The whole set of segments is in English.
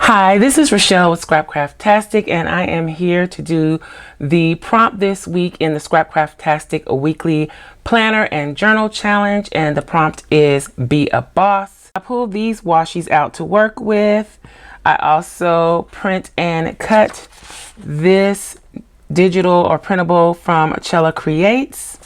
Hi, this is Rachelle with Scrapcraftastic, and I am here to do the prompt this week in the Scrapcraftastic weekly planner and journal challenge, and the prompt is be a boss. I pulled these washies out to work with. I also print and cut this digital or printable from Cella Creates,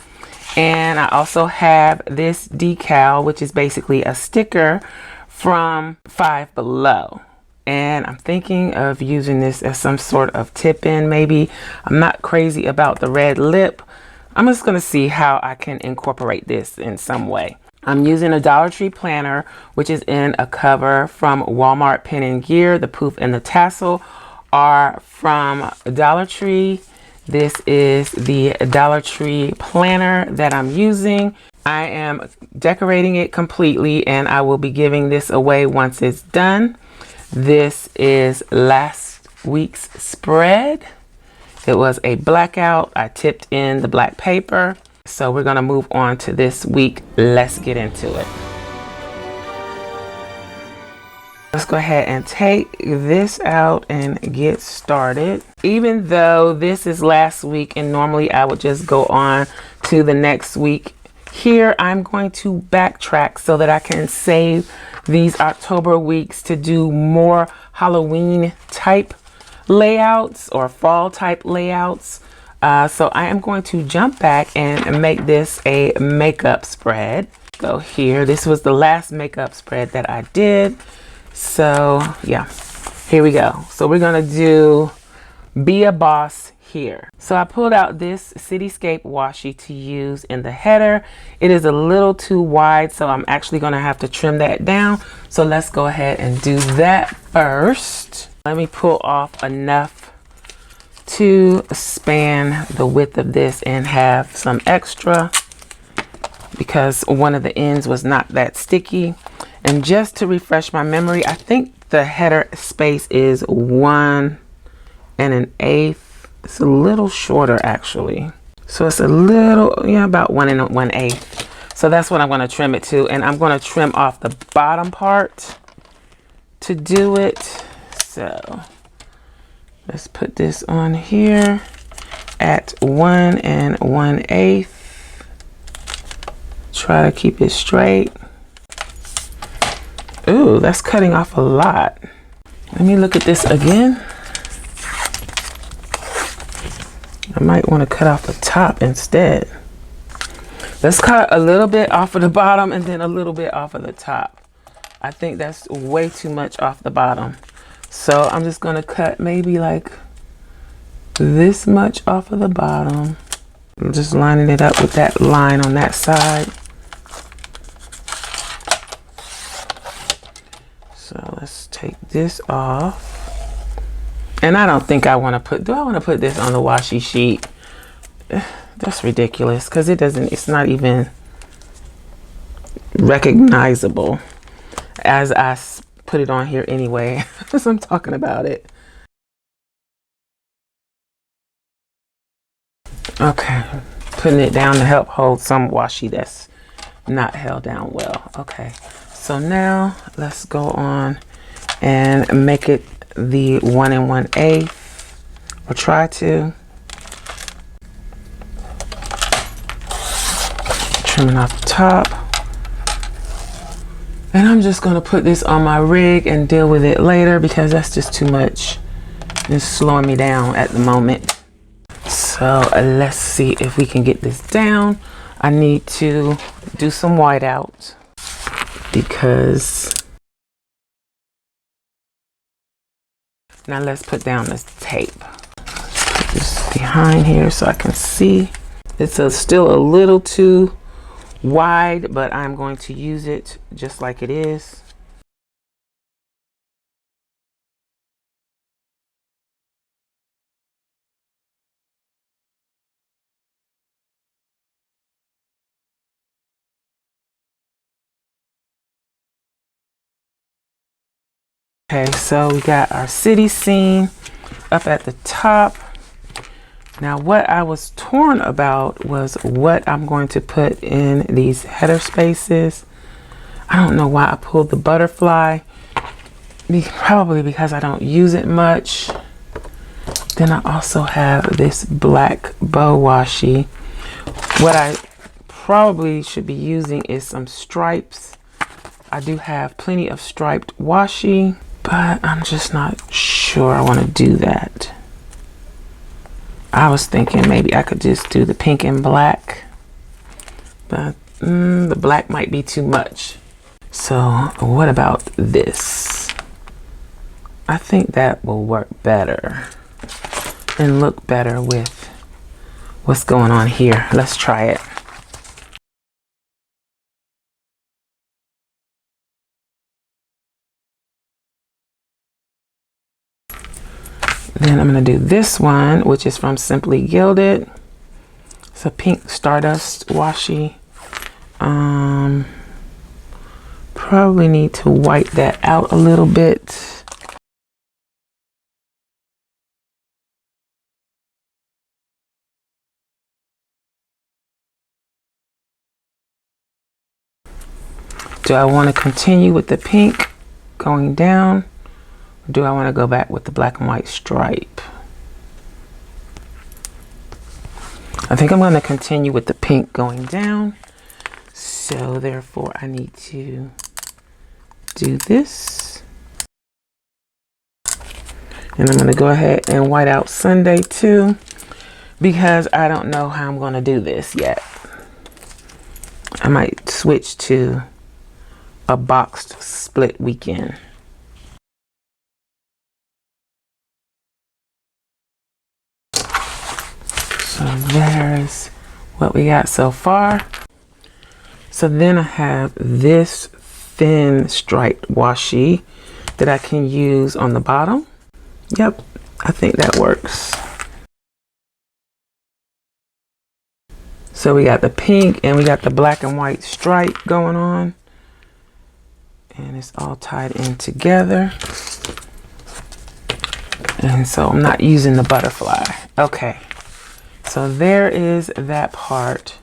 and I also have this decal, which is basically a sticker from Five Below. And I'm thinking of using this as some sort of tip-in maybe. I'm not crazy about the red lip. I'm just going to see how I can incorporate this in some way. I'm using a Dollar Tree planner, which is in a cover from Walmart Pen and Gear. The poof and the tassel are from Dollar Tree. This is the Dollar Tree planner that I'm using. I am decorating it completely, and I will be giving this away once it's done. This is last week's spread. It was a blackout. I tipped in the black paper. So we're gonna move on to this week. Let's get into it. Let's go ahead and take this out and get started. Even though this is last week and normally I would just go on to the next week, here I'm going to backtrack so that I can save these October weeks to do more Halloween type layouts or fall type layouts. So I am going to jump back and make this a makeup spread. So here, this was the last makeup spread that I did. So yeah, here we go. So we're gonna do be a boss here. So I pulled out this cityscape washi to use in the header. It is a little too wide, so I'm actually going to have to trim that down. So let's go ahead and do that first. Let me pull off enough to span the width of this and have some extra, because one of the ends was not that sticky. And just to refresh my memory, I think the header space is 1 1/8. It's a little shorter actually. So it's a little, yeah, about 1 1/8. So that's what I'm going to trim it to. And I'm going to trim off the bottom part to do it. So let's put this on here at 1 1/8. Try to keep it straight. Ooh, that's cutting off a lot. Let me look at this again. I might want to cut off the top instead. Let's cut a little bit off of the bottom and then a little bit off of the top. I think that's way too much off the bottom. So I'm just going to cut maybe like this much off of the bottom. I'm just lining it up with that line on that side. So let's take this off. And I don't think I want to put, do I want to put this on the washi sheet? That's ridiculous, because it's not even recognizable as I put it on here anyway, as I'm talking about it. Okay, putting it down to help hold some washi that's not held down well. Okay, so now let's go on and make it the 1 1/8, or try to. Trimming off the top, and I'm just going to put this on my rig and deal with it later, because that's just too much. It's slowing me down at the moment. So let's see if we can get this down. I need to do some whiteout, because now let's put down this tape. Put this behind here so I can see. It's still a little too wide, but I'm going to use it just like it is. Okay, so we got our city scene up at the top. Now what I was torn about was what I'm going to put in these header spaces. I don't know why I pulled the butterfly. probably because I don't use it much. Then I also have this black bow washi. What I probably should be using is some stripes. I do have plenty of striped washi, but I'm just not sure I want to do that. I was thinking maybe I could just do the pink and black, but the black might be too much. So what about this? I think that will work better and look better with what's going on here. Let's try it. Then I'm going to do this one, which is from Simply Gilded. It's a pink Stardust washi. Probably need to wipe that out a little bit. Do I want to continue with the pink going down? Or do I want to go back with the black and white stripe? I think I'm going to continue with the pink going down. So therefore I need to do this. And I'm going to go ahead and white out Sunday too, because I don't know how I'm going to do this yet. I might switch to a boxed split weekend. So there's what we got so far. So then I have this thin striped washi that I can use on the bottom. Yep, I think that works. So we got the pink and we got the black and white stripe going on. And it's all tied in together. And so I'm not using the butterfly. Okay, so there is that part.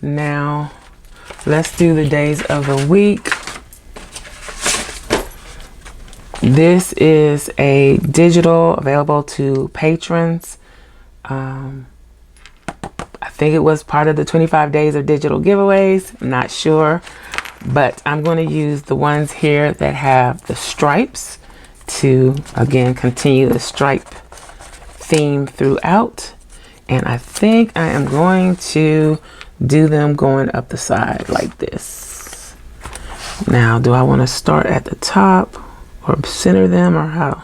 Now let's do the days of the week. This is a digital available to patrons. I think it was part of the 25 days of digital giveaways. I'm not sure, but I'm going to use the ones here that have the stripes to again continue the stripe theme throughout. And I think I am going to do them going up the side like this. Now, do I want to start at the top or center them, or how?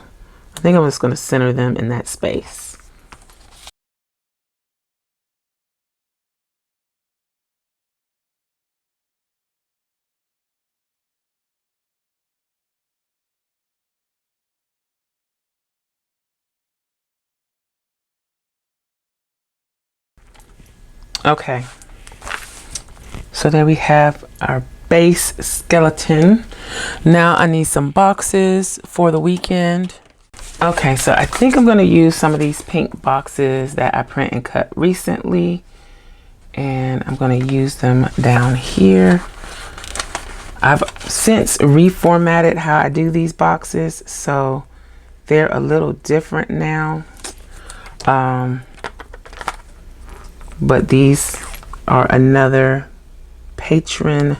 I think I'm just going to center them in that space. Okay, so there we have our base skeleton. Now I need some boxes for the weekend. Okay, so I think I'm going to use some of these pink boxes that I print and cut recently, and I'm going to use them down here. I've since reformatted how I do these boxes, so they're a little different now. But these are another patron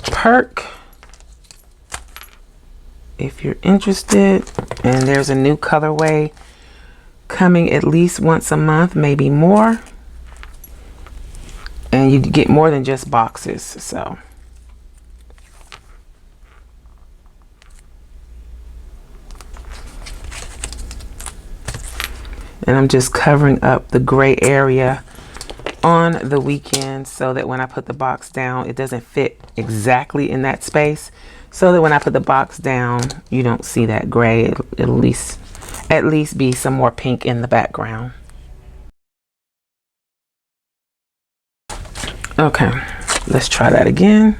perk if you're interested. And there's a new colorway coming at least once a month, maybe more. And you get more than just boxes. So and I'm just covering up the gray area on the weekend so that when I put the box down, it doesn't fit exactly in that space, so that when I put the box down, you don't see that gray. It'll at least be some more pink in the background. Okay, let's try that again.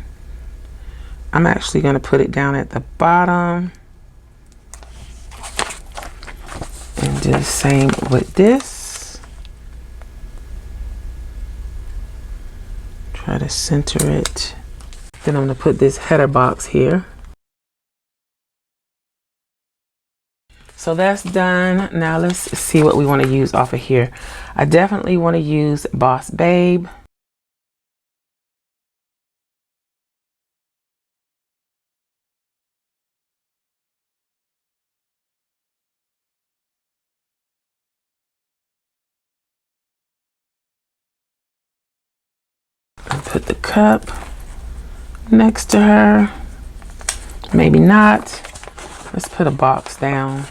I'm actually going to put it down at the bottom and do the same with this. Try to center it. Then I'm going to put this header box here. So that's done. Now let's see what we want to use off of here. I definitely want to use Boss Babe. And put the cup next to her. Maybe not. Let's put a box down.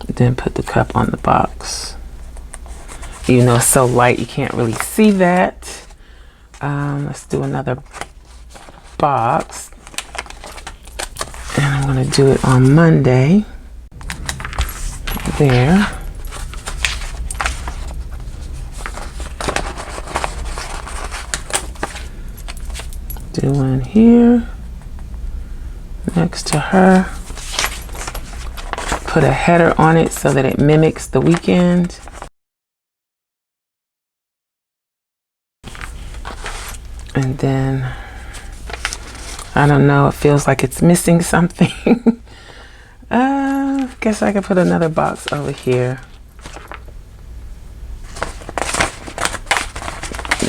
Then put the cup on the box. Even though it's so light, you can't really see that. Let's do another box. And I'm going to do it on Monday. There. Do one here. Next to her. Put a header on it so that it mimics the weekend. And then, I don't know, it feels like it's missing something. Guess I could put another box over here.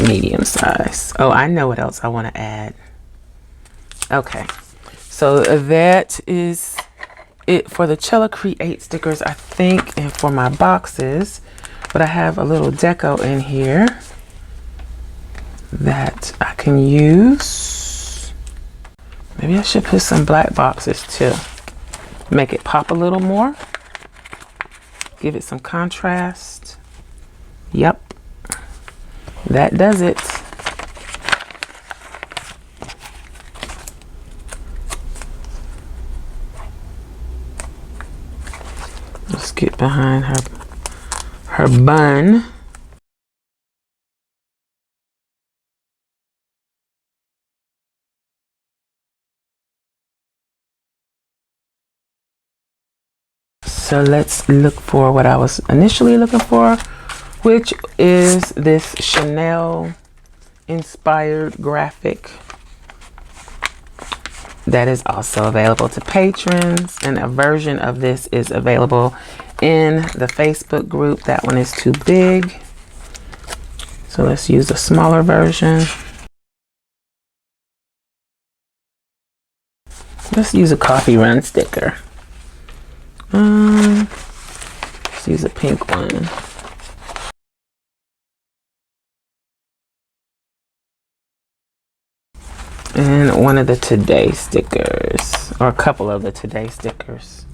Medium size. Oh, I know what else I want to add. Okay, so that is it for the Cello Create stickers, I think, and for my boxes. But I have a little deco in here that I can use. Maybe I should put some black boxes too. Make it pop a little more. Give it some contrast. Yep. That does it. Let's get behind her bun. So let's look for what I was initially looking for, which is this Chanel inspired graphic that is also available to patrons, and a version of this is available in the Facebook group. That one is too big, so let's use a smaller version. Let's use a coffee run sticker. Let's use a pink one. And one of the Today stickers, or a couple of the Today stickers,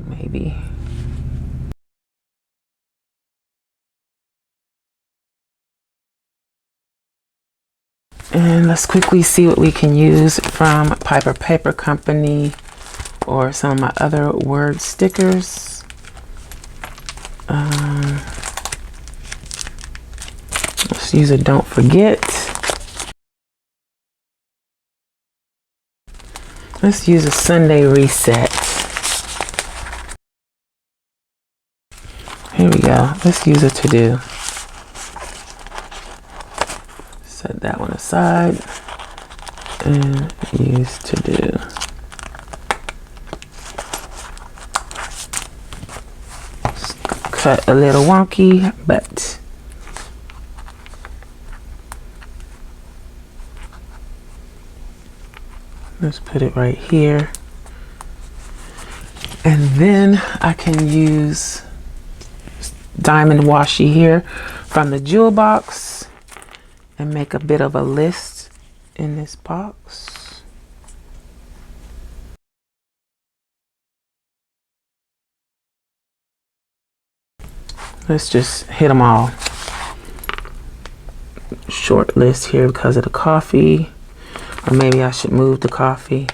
maybe. And let's quickly see what we can use from Piper Paper Company or some of my other word stickers. Let's use a Don't Forget. Let's use a Sunday Reset. Here we go. Let's use a To Do. Set that one aside and use To Do. Cut a little wonky, but let's put it right here. And then I can use diamond washi here from the jewel box and make a bit of a list in this box. Let's just hit them all. Short list here because of the coffee. Or maybe I should move the coffee.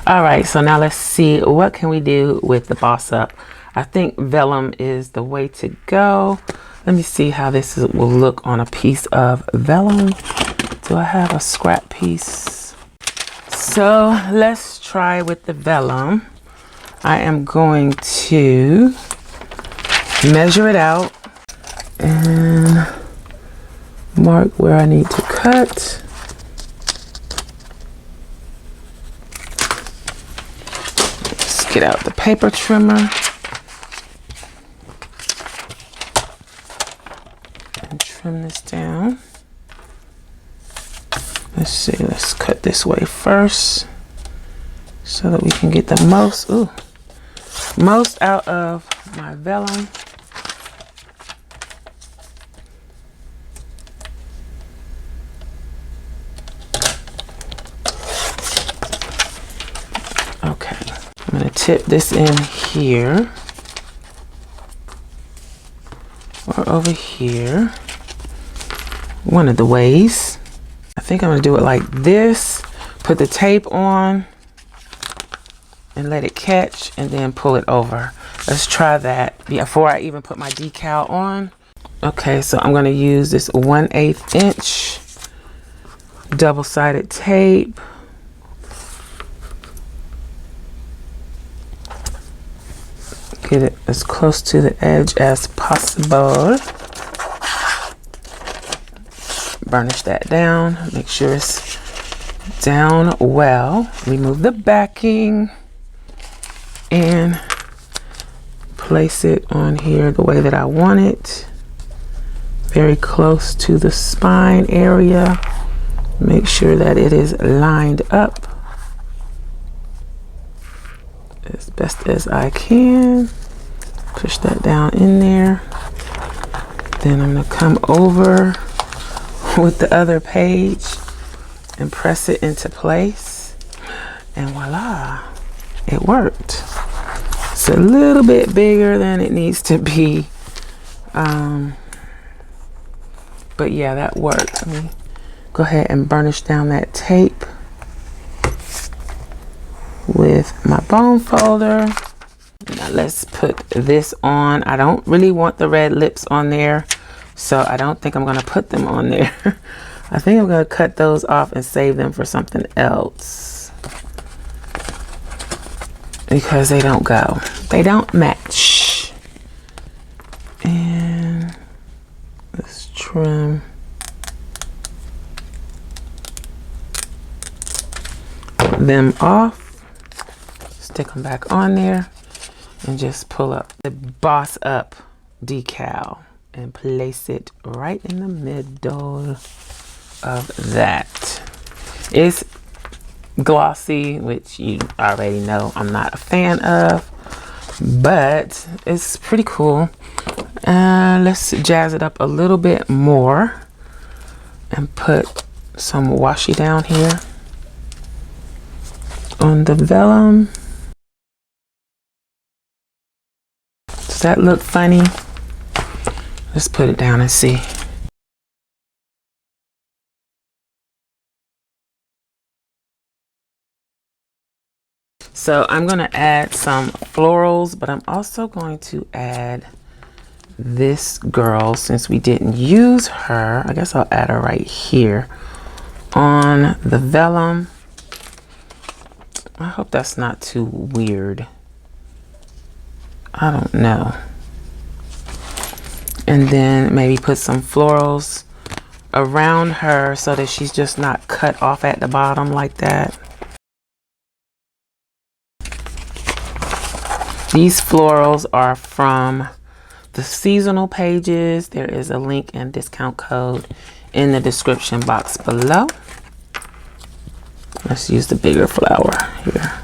All right, so now let's see, what can we do with the Boss Up? I think vellum is the way to go. Let me see how this will look on a piece of vellum. Do I have a scrap piece So let's try with the vellum. I am going to measure it out and mark where I need to cut. Let's get out the paper trimmer and trim this down. Let's see, let's cut this way first so that we can get the most out of my vellum. Okay, I'm going to tip this in here or over here, one of the ways. I think I'm going to do it like this, put the tape on and let it catch and then pull it over. Let's try that before I even put my decal on. Okay, so I'm going to use this 1/8 inch double-sided tape. Get it as close to the edge as possible. Burnish that down, make sure it's down well. Remove the backing and place it on here the way that I want it. Very close to the spine area. Make sure that it is lined up as best as I can. Push that down in there. Then I'm going to come over with the other page and press it into place, and voila, it worked. It's a little bit bigger than it needs to be, but yeah, that worked. Let me go ahead and burnish down that tape with my bone folder. Now let's put this on. I don't really want the red lips on there, so I don't think I'm going to put them on there. I think I'm going to cut those off and save them for something else because they don't go. They don't match. And let's trim them off. Stick them back on there and just pull up the Boss Up decal and place it right in the middle of that. It's glossy, which you already know I'm not a fan of, but it's pretty cool. Let's jazz it up a little bit more and put some washi down here on the vellum. Does that look funny? Let's put it down and see. So I'm going to add some florals, but I'm also going to add this girl since we didn't use her. I guess I'll add her right here on the vellum. I hope that's not too weird. I don't know. And then maybe put some florals around her so that she's just not cut off at the bottom like that. These florals are from the seasonal pages. There is a link and discount code in the description box below. Let's use the bigger flower here.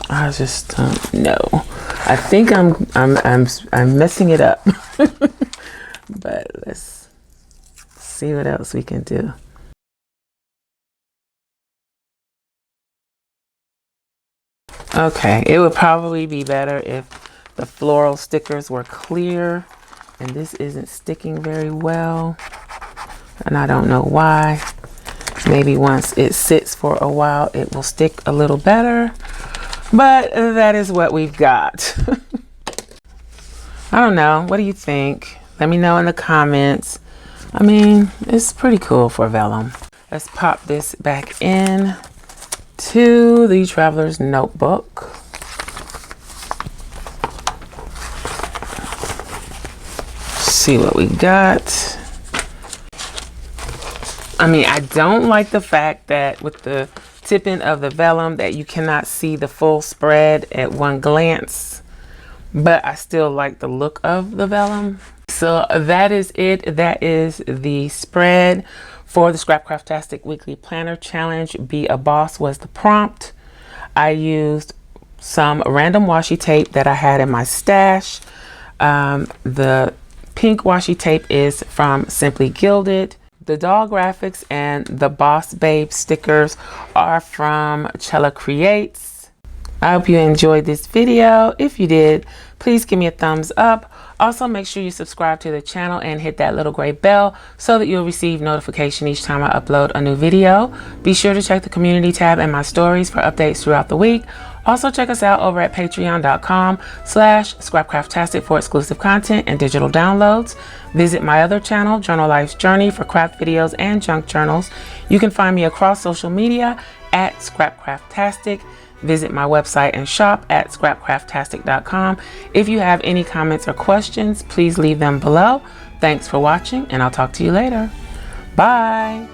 I just don't know. I think I'm messing it up. But let's see what else we can do. Okay, it would probably be better if The floral stickers were clear, and this isn't sticking very well, and I don't know why. Maybe once it sits for a while it will stick a little better, but that is what we've got. I don't know, what do you think? Let me know in the comments. I mean, it's pretty cool for vellum. Let's pop this back in to the Traveler's Notebook. See what we got. I mean, I don't like the fact that with the tipping of the vellum that you cannot see the full spread at one glance, but I still like the look of the vellum. So that is it. That is the spread for the Scrapcraftastic Weekly Planner Challenge. Be a Boss was the prompt. I used some random washi tape that I had in my stash. The pink washi tape is from Simply Gilded. The doll graphics and the Boss Babe stickers are from Chella Creates. I hope you enjoyed this video. If you did, please give me a thumbs up. Also, make sure you subscribe to the channel and hit that little gray bell so that you'll receive notification each time I upload a new video. Be sure to check the community tab and my stories for updates throughout the week. Also, check us out over at patreon.com/Scrapcraftastic for exclusive content and digital downloads. Visit my other channel, Journal Life's Journey, for craft videos and junk journals. You can find me across social media at Scrapcraftastic. Visit my website and shop at scrapcraftastic.com. If you have any comments or questions, please leave them below. Thanks for watching, and I'll talk to you later. Bye.